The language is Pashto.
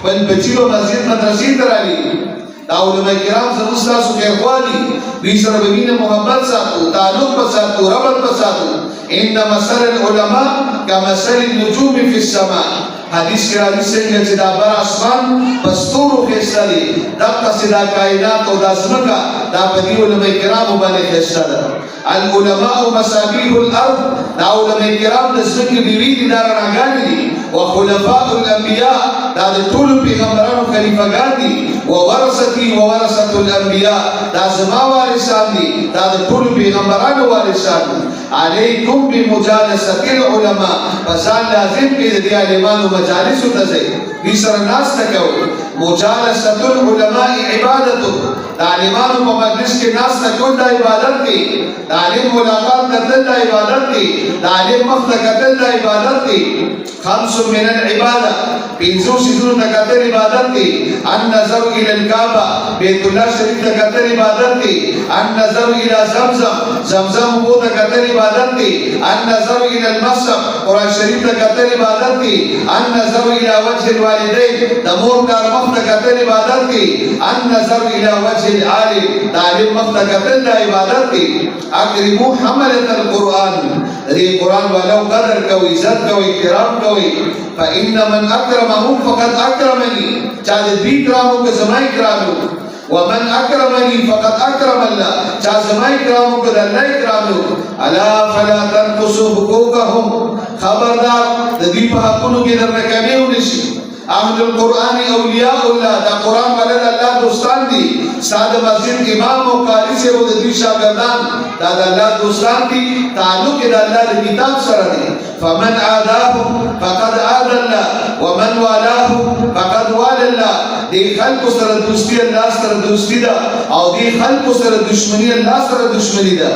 خپل بچي به مسجد مدرسې ته رالیږي. دا علماء کرام زموږ ستاسو خیرخوا دي، دوی سره به مینه محبت ساتو، تعلق به ساتو، ربط به ساتو. ان مثل العلماء كمثل النجوم في السماء. حدیث کې راځي څنګه چې دا بر اسمان په ستورو ښایسته دی، دقسې دا کائنات او دا ځمکه دا په دې علماء کرامو باندې ښایسته ده. العلماء مصابيح الارض. دا علماء کرام د ځمکې ډېوې دي، دا رڼاګانې دي. وخلفاء الانبیاء. دا د ټولو پیغمبرانو خلیفګان دي. وورثتي وورثة الانبیاء. دا زما وارثان دي، دا د ټولو پیغمبرانو وارثان دي. علیکم بمجالسة العلماء. فسان لازم کې د دې عالمانو مجالسو ته ځئ، دوی سره ناسته کوئ. مجالسة العلماء عبادت. د عالمانو په مجلس کې ناسته کول د عبادت دی. د عالم ملاقات کتل د عبادت دی. د عالم مخ ته کتل د عبادت دی. خمس من العباده. پنځو شیزونو ته کتل عبادت دی. النظر الى الكعبه. بیت الله شریف ته کتل عبادت دی. النظر الى زمزم. زمزم اوبو ته کتل عبادت دی. النظر الى المصحف. قرآن شریف ته کتل عبادت دی. النظر الى وجه الوالدين. د مور پلار مخ ته کتل عبادت دی. النظر الى وجه العالم. د عالم مخ ته کتل د عبادت دی. اکرموا حملة القرآن. دې قرآن والو قدر کوي، عزت کوي، احترام کوي. فإن من أكرمهم فقد أكرمني. چا دې کرامو که زما کرامو. ومن أكرمني فقد أكرم الله. چا زما کرامو که د الله کرامو. الا فلا تنقصوا حقوقهم. خبردار د دې په حقونو کې درنه کمی ونشي. اهل القرآن اولیاء الله. دا قرآن والد الله دوستان دي. ساده مسجد امام او قاری سے د دوی شاګردان دا د الله دوستان دي. تعلق د الله د کتاب سره دي. فمن عاداهم فقد عاد الله ومن والاه فقد والى الله. دې خلق سره دوستی الله سره دوستی ده، او دې خلق سره دشمنی الله سره دشمنی ده.